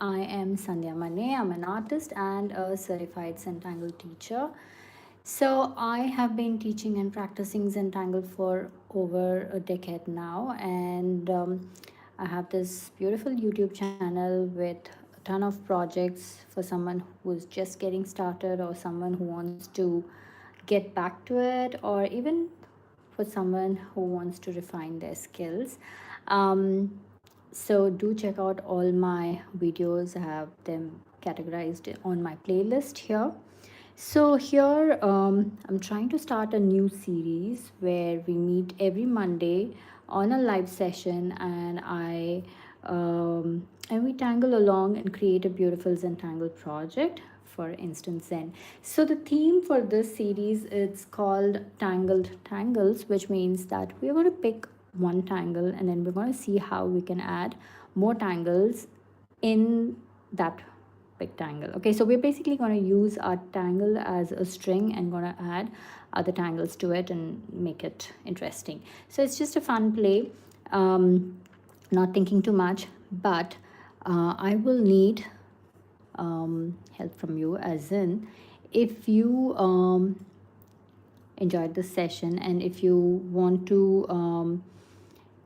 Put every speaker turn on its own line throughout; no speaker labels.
I am Sandhya Manne. I'm an artist and a certified Zentangle teacher. So I have been teaching and practicing Zentangle for over a decade now, and I have this beautiful YouTube channel with a ton of projects for someone who's just getting started or someone who wants to get back to it, or even for someone who wants to refine their skills. Um, so do check out all my videos. I have them categorized on my playlist here. So here I'm trying to start a new series where we meet every Monday on a live session, and we tangle along and create a beautiful Zentangle project for Instant Zen. So the theme for this series is called Tangled Tangles, which means that we're going to pick one tangle and then we're going to see how we can add more tangles in that big tangle. Okay, so we're basically going to use our tangle as a string and going to add other tangles to it and make it interesting. So it's just a fun play, not thinking too much, but I will need help from you, as in if you enjoyed this session and if you want to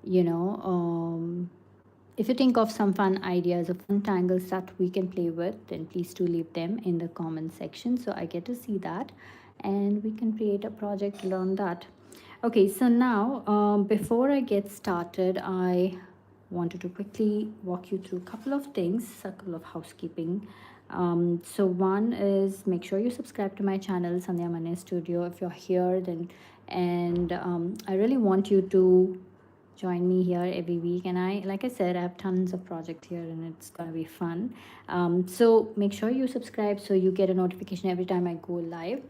you know if you think of some fun ideas or fun tangles that we can play with, then please do leave them in the comment section so I get to see that and we can create a project around that. Okay, so now before I get started, I wanted to quickly walk you through a couple of things, a couple of housekeeping. So one is, make sure you subscribe to my channel Sandhya Manne Studio if you're here, then and I really want you to join me here every week. And like I said, I have tons of projects here and it's gonna be fun. So make sure you subscribe so you get a notification every time I go live.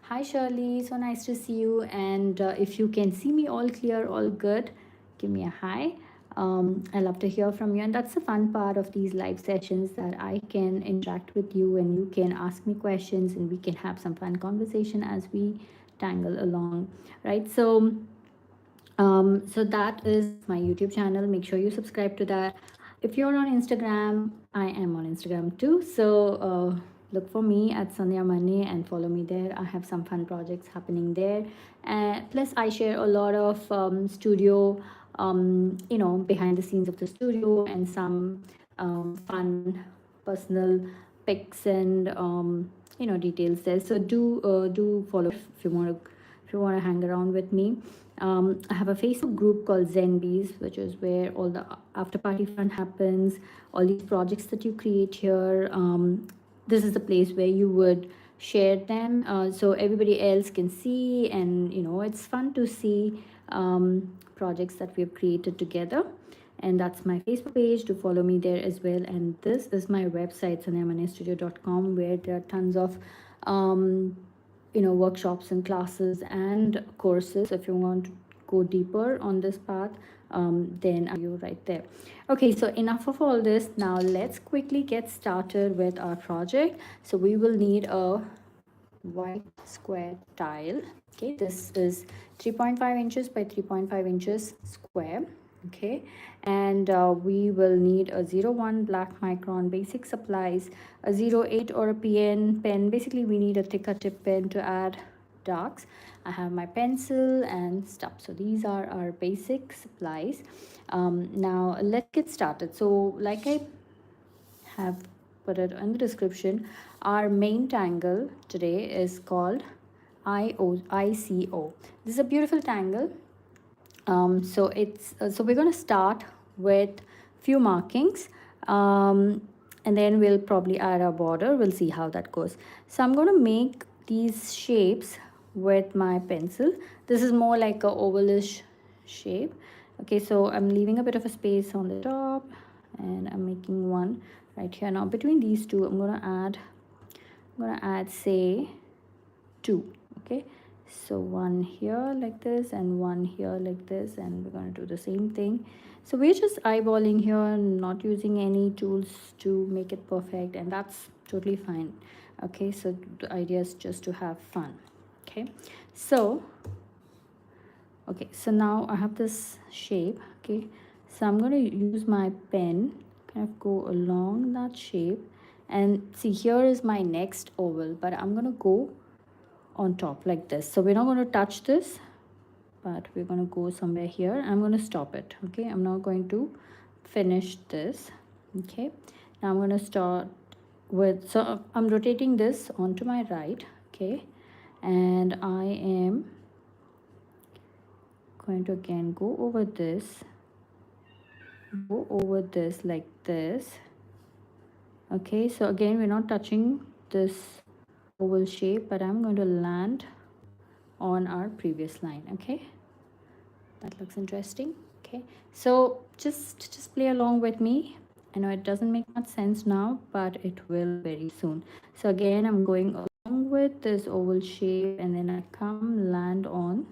Hi Shirley, so nice to see you. And if you can see me all clear, all good, give me a hi. I love to hear from you, and that's the fun part of these live sessions, that I can interact with you and you can ask me questions and we can have some fun conversation as we tangle along, right? So that is my YouTube channel. Make sure you subscribe to that. If you're on Instagram, I am on Instagram too. So look for me at Sandhya Manne and follow me there. I have some fun projects happening there. Plus, I share a lot of studio, behind the scenes of the studio, and some fun personal pics and details there. So do follow if you want to hang around with me. I have a Facebook group called Zenbeez, which is where all the after party fun happens. All these projects that you create here, this is the place where you would share them, so everybody else can see, and it's fun to see projects that we've created together. And that's my Facebook page. To follow me there as well. And this is my website, sandhyamannestudio.com, where there are tons of workshops and classes and courses. If you want to go deeper on this path, then you right there. Okay, so enough of all this. Now let's quickly get started with our project. So we will need a white square tile. Okay, this is 3.5 inches by 3.5 inches square. Okay, and we will need a 01 black micron basic supplies, a 08 or a pen. Basically we need a thicker tip pen to add darks. I have my pencil and stuff. So these are our basic supplies. Now let's get started. So like I have put it in the description, our main tangle today is called ICO. This is a beautiful tangle. So we're going to start with few markings, and then we'll probably add our border. We'll see how that goes. So I'm going to make these shapes with my pencil. This is more like a ovalish shape. Okay, so I'm leaving a bit of a space on the top and I'm making one right here. Now between these two, I'm going to add say 2. Okay, so one here like this and one here like this, and we're going to do the same thing. So we're just eyeballing here, not using any tools to make it perfect, and that's totally fine. Okay, so the idea is just to have fun. Okay, so now I have this shape. Okay, so I'm going to use my pen. kind of go along that shape. And see, here is my next oval, but I'm going to go on top like this. So we're not going to touch this, but we're going to go somewhere here. I'm going to stop it. Okay, I'm not going to finish this. Okay, now I'm going to start with, so I'm rotating this onto my right. Okay, and I am going to again go over this like this. Okay, so again we're not touching this oval shape, but I'm going to land on our previous line. Okay, that looks interesting. Okay, so just play along with me. I know it doesn't make much sense now, but it will very soon. So again, I'm going along with this oval shape, and then I come land on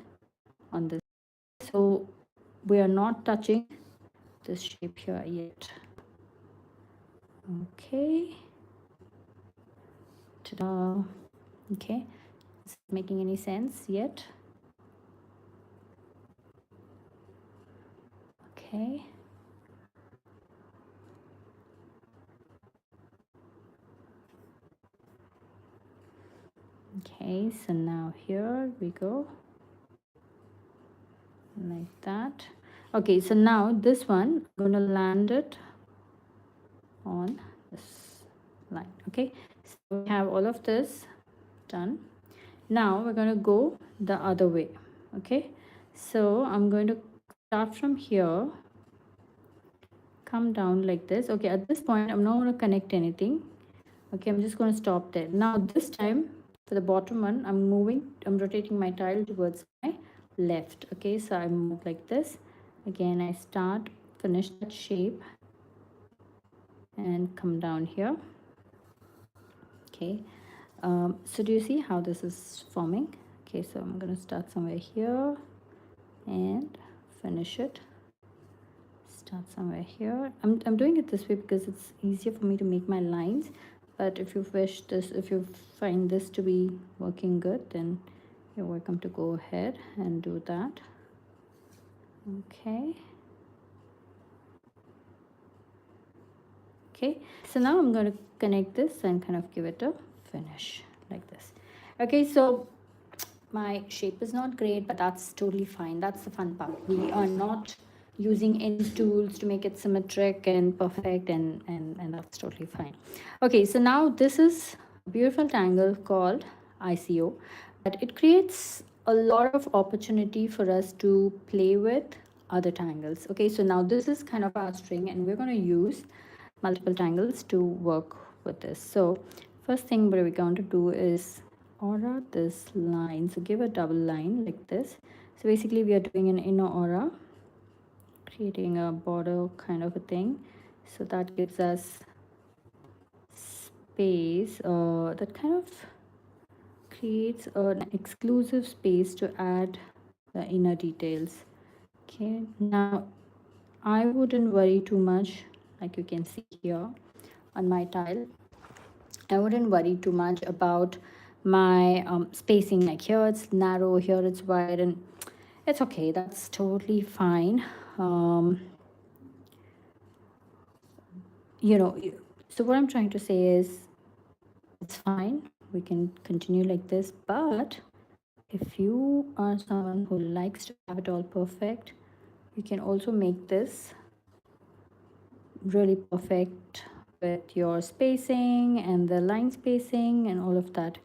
this. So we are not touching this shape here yet. Okay, ta-da. Okay, is it making any sense yet? Okay, okay, so now here we go like that. Okay, so now this one I'm going to land it on this line. Okay, so we have all of this done. Now we're going to go the other way. Okay, so I'm going to start from here, come down like this. Okay, at this point I'm not going to connect anything. Okay, I'm just going to stop there. Now this time for the bottom one, I'm rotating my tile towards my left. Okay, so I move like this. Again, I start, finish that shape and come down here. Okay, so do you see how this is forming? Okay, so I'm going to start somewhere here and finish it. Start somewhere here. I'm doing it this way because it's easier for me to make my lines, but if you wish this, if you find this to be working good, then you're welcome to go ahead and do that. Okay, okay, so now I'm going to connect this and kind of give it a finish like this. Okay, so my shape is not great, but that's totally fine. That's the fun part. We are not using any tools to make it symmetric and perfect, and that's totally fine. Okay, so now this is a beautiful tangle called ICO, but it creates a lot of opportunity for us to play with other tangles. Okay, so now this is kind of our string, and we're going to use multiple tangles to work with this. So first thing what we're going to do is aura this line. So give a double line like this. So basically we are doing an inner aura, creating a border kind of a thing. So that gives us space, that kind of creates an exclusive space to add the inner details. Okay, now I wouldn't worry too much, like you can see here on my tile. I wouldn't worry too much about my spacing. Like here it's narrow, here it's wide, and it's okay. That's totally fine. You know, so what I'm trying to say is it's fine. We can continue like this, but if you are someone who likes to have it all perfect, you can also make this really perfect with your spacing and the line spacing and all of that.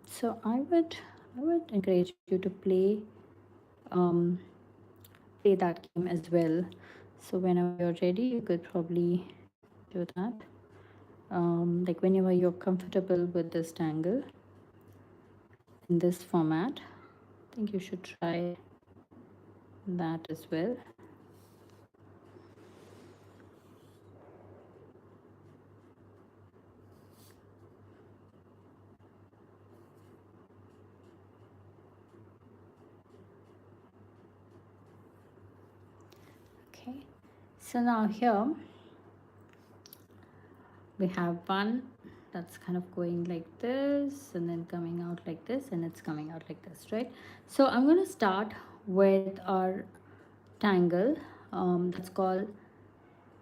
So I would encourage you to play play that game as well. So whenever you're ready, you could probably do that. Like whenever you're comfortable with this tangle in this format, I think you should try that as well. Okay, so now here we have one that's kind of going like this and then coming out like this, and it's coming out like this, right? So I'm going to start with our tangle that's called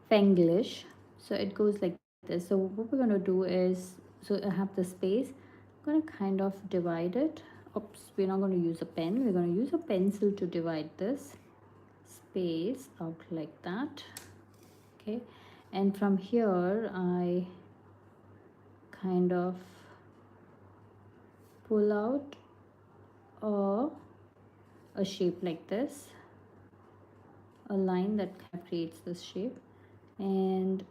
Fenglish. So it goes like this. So what we're going to do is, so I have the space, I'm going to kind of divide it. Oops, we're not going to use a pen, we're going to use a pencil to divide this space out like that. Okay, and from here I kind of pull out a shape like this, a line that kind of creates this shape, and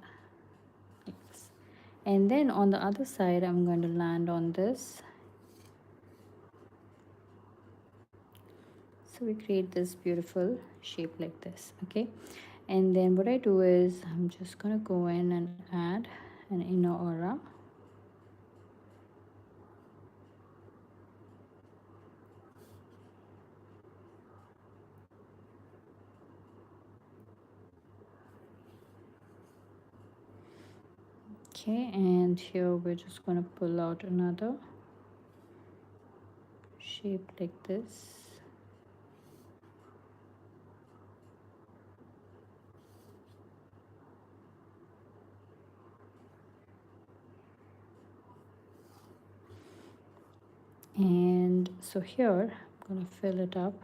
and then on the other side I'm going to land on this. So we create this beautiful shape like this. Okay, and then what I do is I'm just going to go in and add an inner aura. Okay, and here we're just going to pull out another shape like this. And so here I'm going to fill it up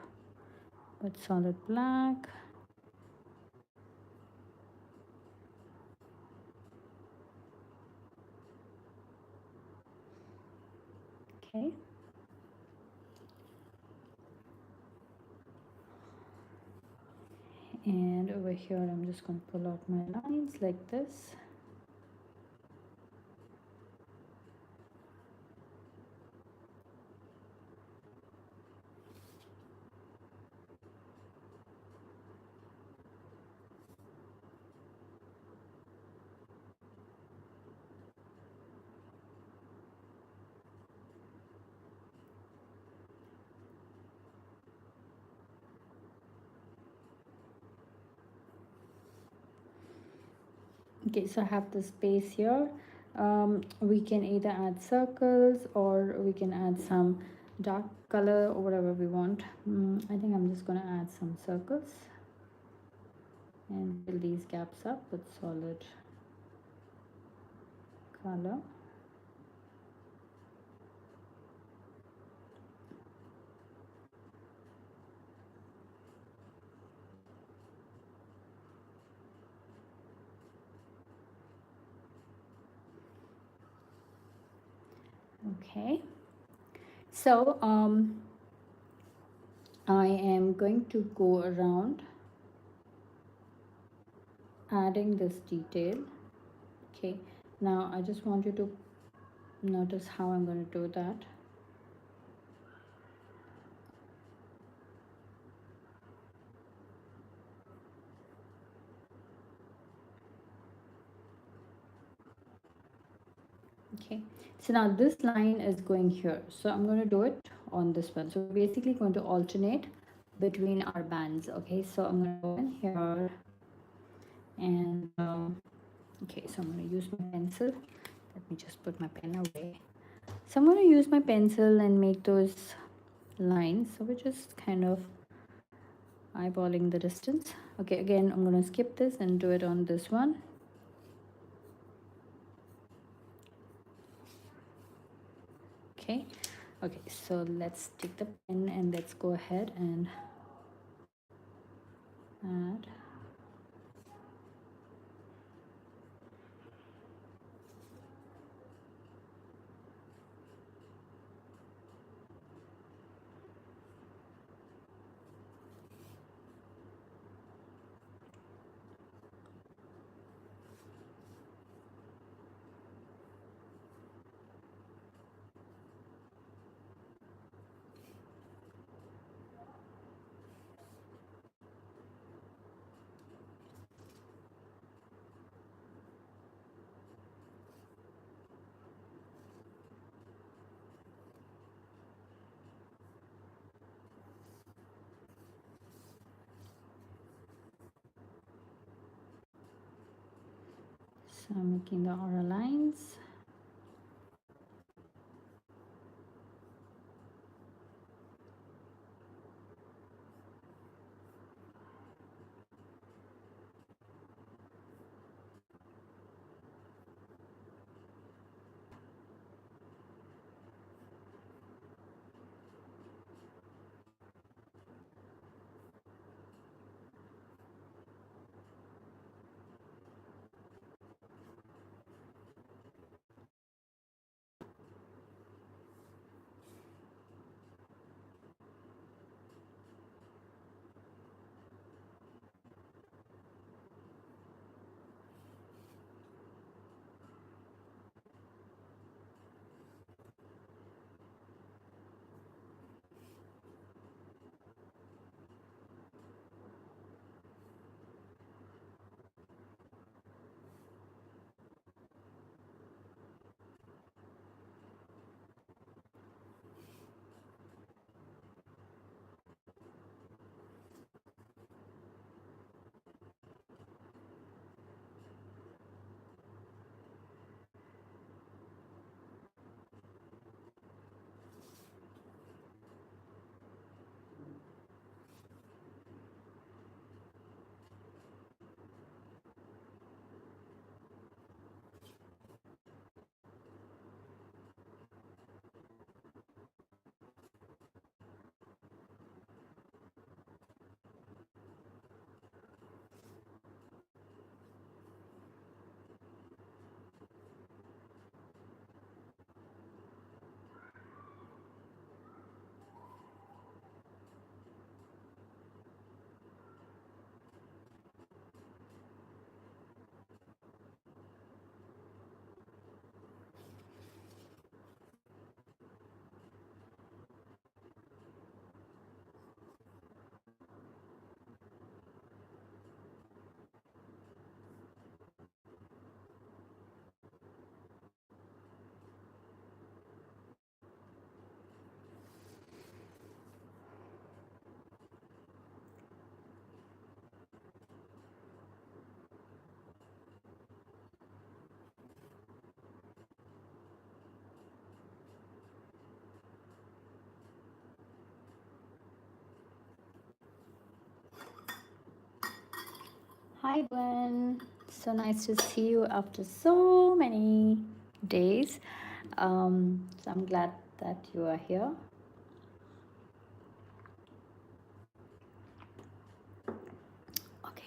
with solid black. Okay, and over here I'm just going to pull out my lines like this. Okay, so I have the space here. We can either add circles or we can add some dark color or whatever we want. I think I'm just going to add some circles and fill these gaps up with solid color. Okay, so I am going to go around adding this detail. Okay, now I just want you to notice how I'm going to do that. Okay, so now this line is going here, so I'm going to do it on this one. So we're basically going to alternate between our bands. Okay, so I'm going to go in here and okay, so I'm going to use my pencil. Let me just put my pen away. So I'm going to use my pencil and make those lines. So we're just kind of eyeballing the distance. Okay, again I'm going to skip this and do it on this one. Okay, so let's take the pen and let's go ahead and add. So I'm making the aura lines. Hi, Gwen. So nice to see you after so many days. So I'm glad that you are here. Okay.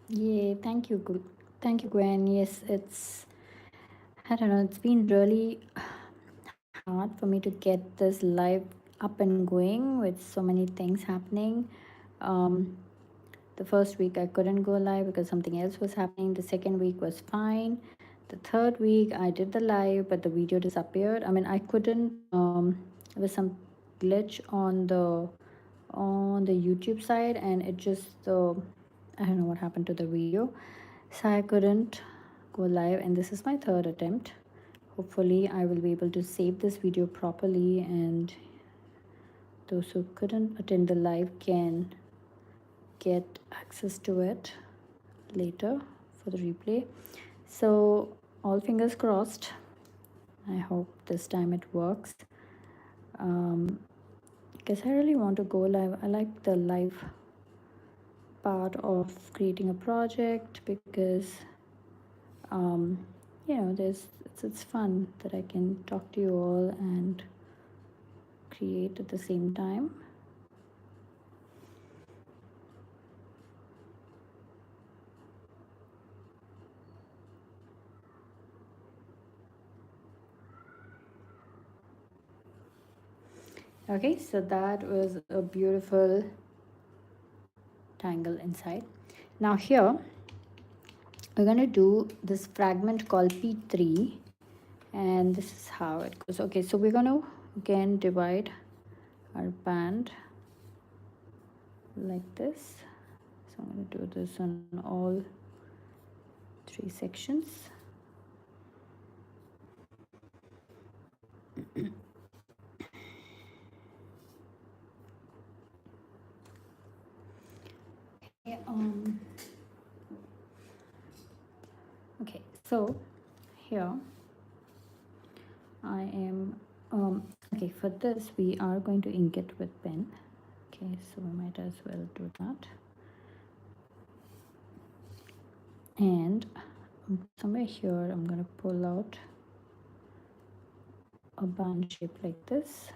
Yeah, thank you. Thank you, Gwen. Yes, I don't know, it's been really hard for me to get this live up and going with so many things happening. Um, the first week I couldn't go live because something else was happening. The second week was fine. The third week I did the live, but the video disappeared. I mean, I couldn't. There was some glitch on the YouTube side, and it just I don't know what happened to the video, so I couldn't go live. And this is my third attempt. Hopefully, I will be able to save this video properly, and those who couldn't attend the live can get access to it later for the replay. So all fingers crossed. I hope this time it works. Because I really want to go live. I like the live part of creating a project because it's fun that I can talk to you all and create at the same time. Okay, so that was a beautiful tangle inside. Now here we're going to do this fragment called P3, and this is how it goes. Okay, so we're going to again divide our band like this. So I'm going to do this on all 3 sections. Okay, so here I am okay, for this we are going to ink it with pen. Okay, so we might as well do that. And somewhere here I'm going to pull out a band shape like this.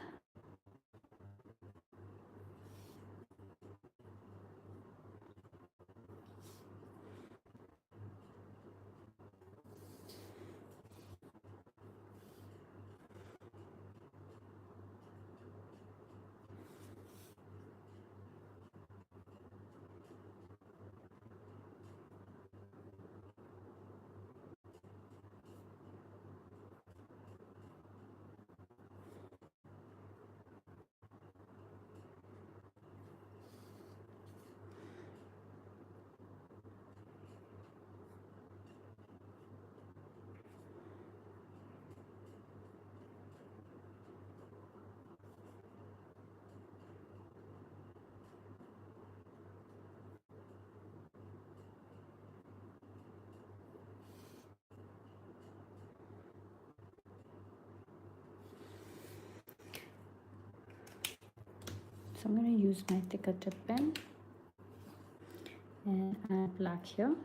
I'm going to use my thicker tip pen and add black here.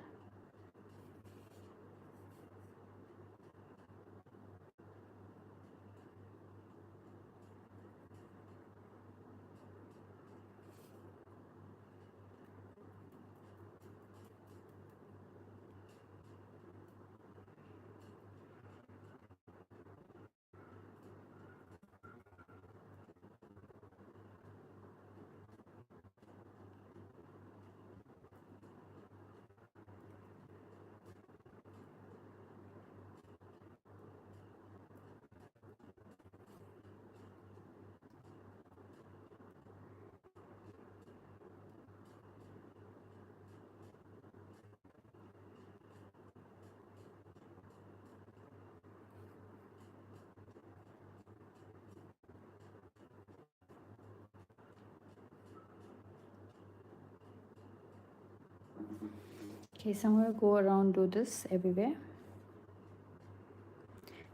Okay, so I'm going to go around, do this everywhere.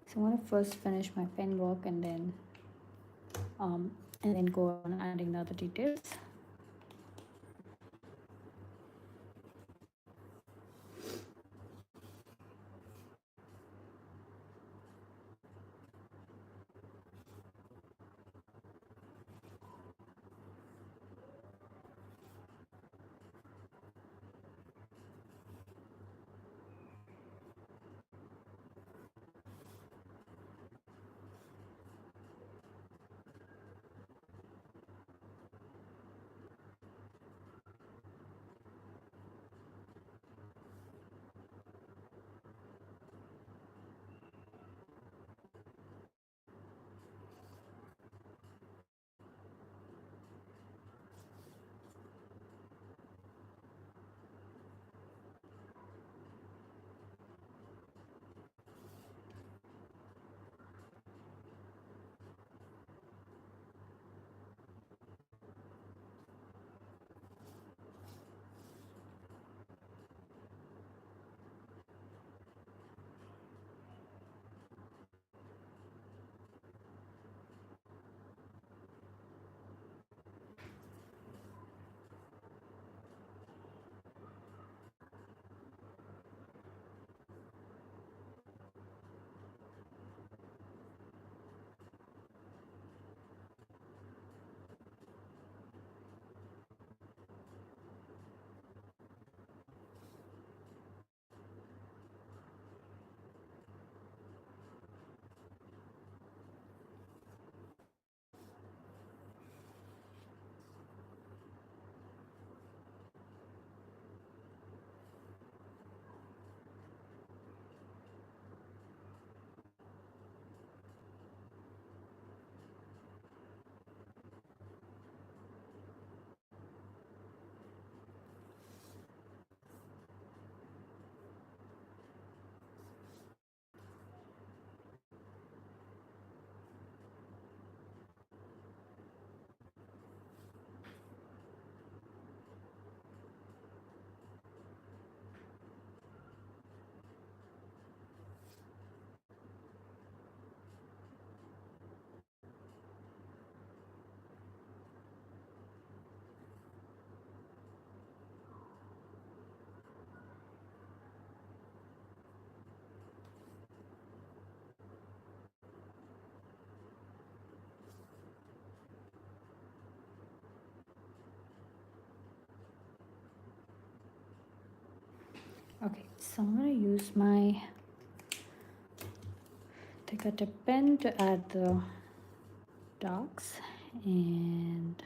So I'm going to first finish my pen work and then go on adding the other details. Okay, so I'm going to use my thicker tip pen to add the darks, and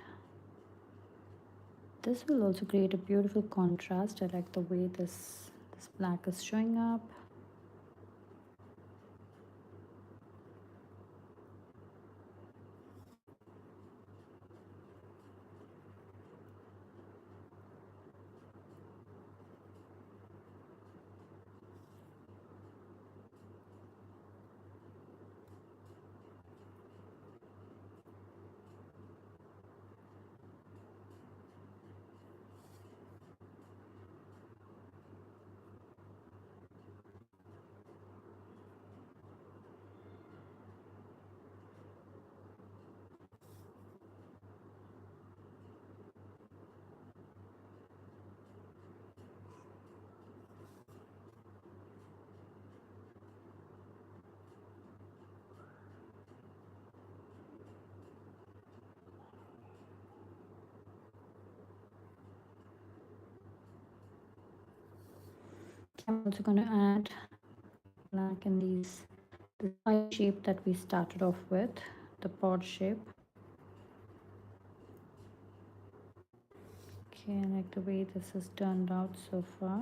this will also create a beautiful contrast. I like the way this black is showing up. I'm also going to add black in the side shape that we started off with, the pod shape. Okay, I like the way this has turned out so far.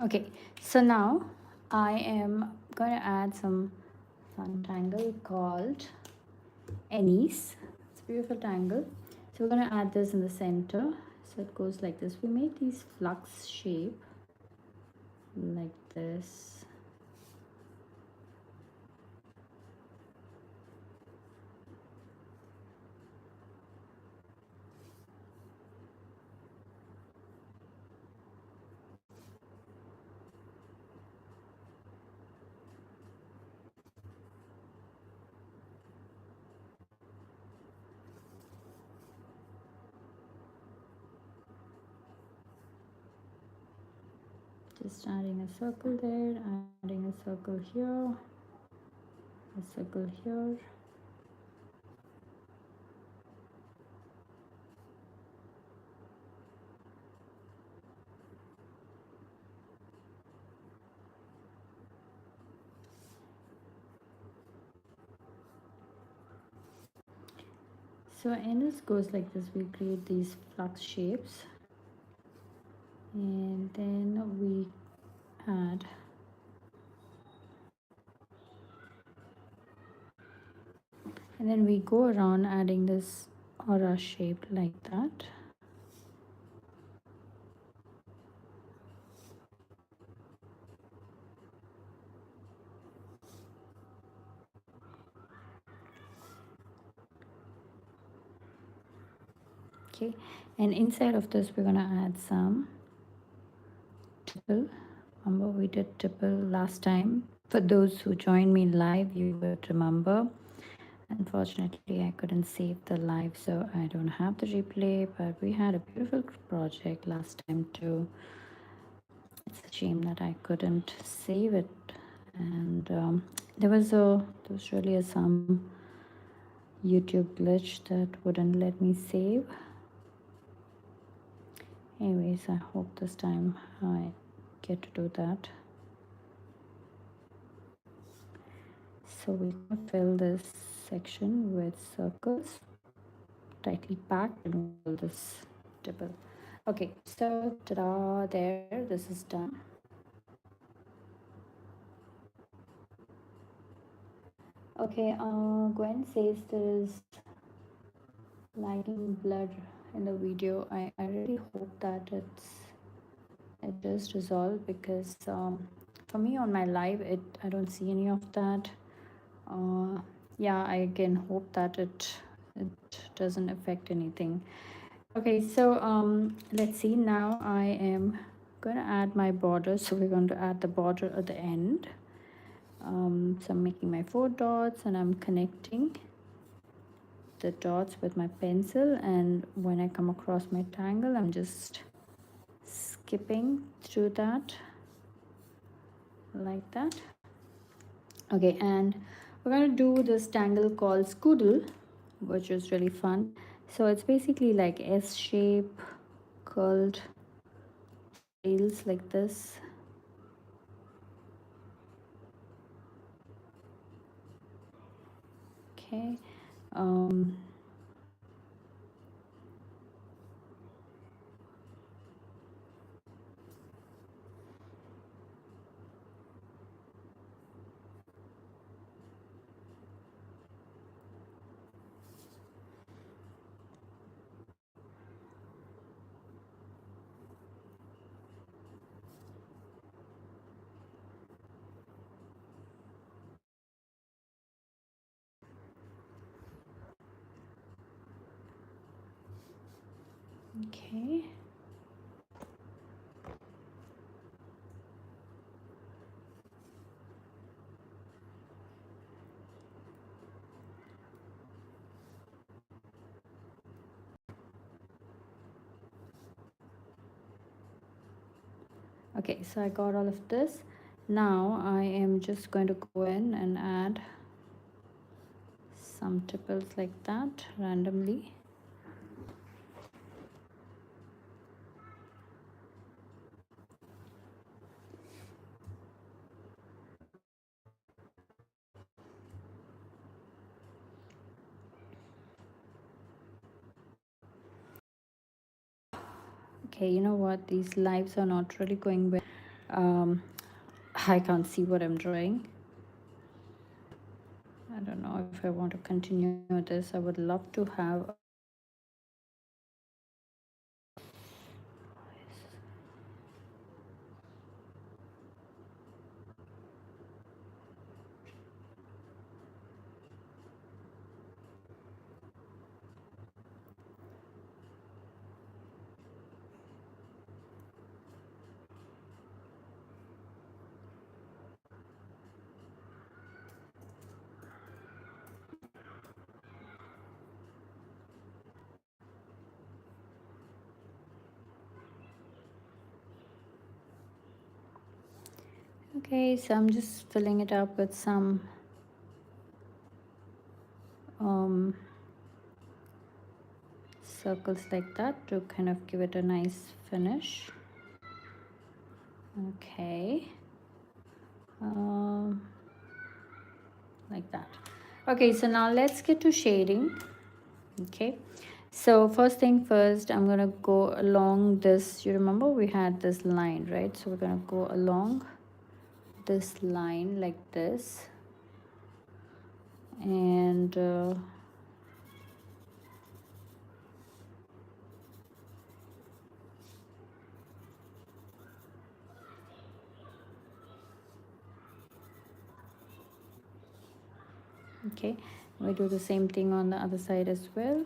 Okay, so now I am going to add some fun tangle called Ennies. It's a beautiful tangle. So we're going to add this in the center. So it goes like this. We made these flux shape like this. Just adding a circle there, adding a circle here, a circle here. So Anise goes like this. We create these flux shapes and then we add and then we go around adding this aura shape like that. Okay, and inside of this we're gonna add some tipple. Remember we did tipple last time. For those who joined me live, you would remember. Unfortunately, I couldn't save the live, so I don't have the replay, but we had a beautiful project last time too. It's a shame that I couldn't save it, and there was really some YouTube glitch that wouldn't let me save. Anyways, I hope this time I get to do that. So we can fill this section with circles, tightly packed, and fill this tipple. Okay, so ta-da, there, this is done. Okay, Gwen says there is lighting blur in the video. I really hope that it is resolved, because for me on my live I don't see any of that. Yeah, I again hope that it doesn't affect anything. Okay, so let's see. Now I am going to add my border. So we're going to add the border at the end. So I'm making my 4 dots and I'm connecting the dots with my pencil, and when I come across my tangle I'm just skipping through that like that. Okay, and we're going to do this tangle called Scoodle, which is really fun. So it's basically like S shape curled tails like this. Okay, okay. Okay, so I got all of this. Now I am just going to go in and add some tipples like that randomly. Okay, you know what, these lives are not really going well. I can't see what I'm drawing. I don't know if I want to continue this. I would love to have okay, so I'm just filling it up with some circles like that to kind of give it a nice finish. Okay, like that. Okay, so now let's get to shading. Okay, so first thing first, I'm gonna go along this. You remember we had this line, right? So we're gonna go along this line like this, and okay, we do the same thing on the other side as well.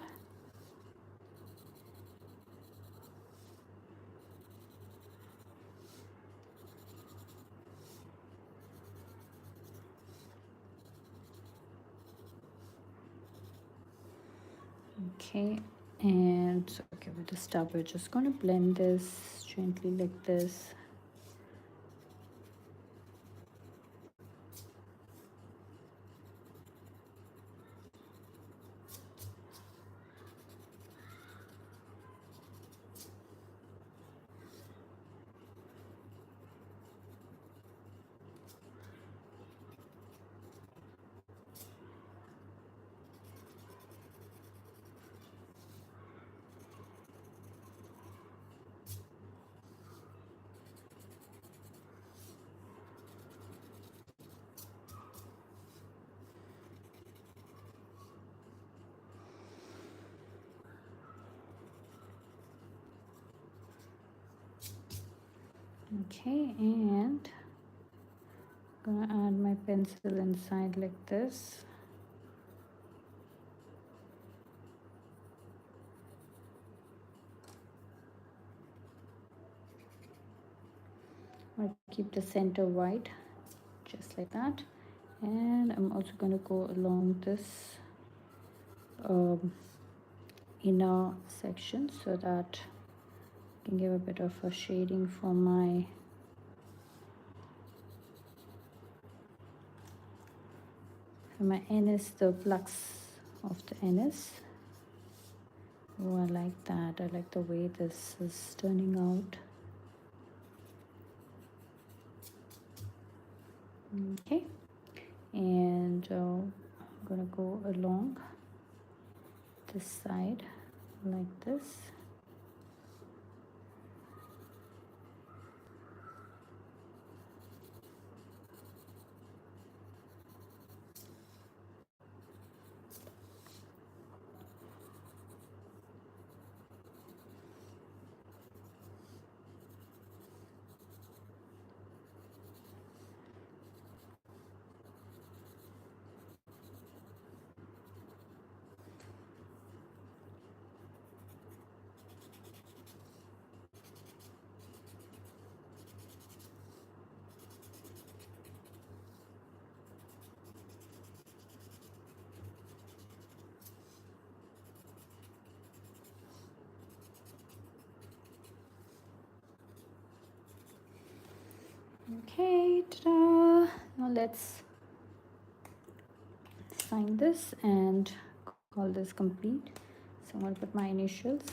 Okay, and okay, with the stub we're just going to blend this gently like this. Okay, and I'm gonna add my pencil inside like this. I keep the center white just like that, and I'm also going to go along this inner section so that I can give a bit of a shading for my Ennies, the flux of the Ennies. Oh, I like that. I like the way this is turning out. Okay, and I'm gonna go along this side like this. Okay, ta-da. Now let's sign this and call this complete. So I'm going to put my initials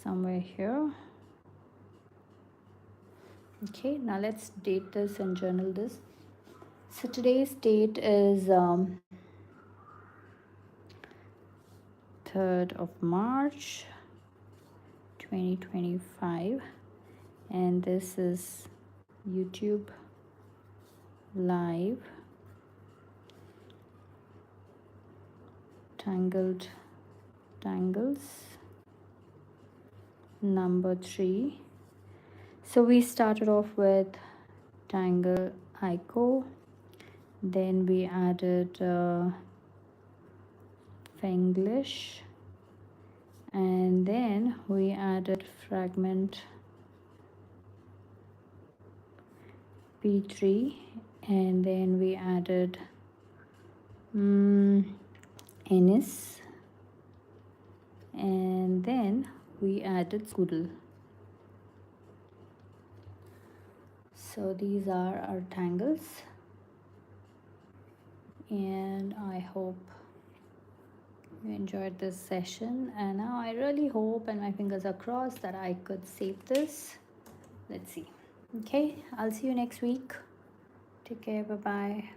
somewhere here. Okay, now let's date this and journal this. So today's date is 3rd of March 2025, and this is YouTube live Tangled Tangles number 3. So we started off with Tangle ICO, then we added Fenglish, and then we added Fragment P3, and then we added Ennies, and then we added Scoodle. So these are our tangles, and I hope you enjoyed this session. And now I really hope, and my fingers are crossed, that I could save this. Let's see. Okay, I'll see you next week. Take care. Bye bye.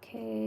Okay.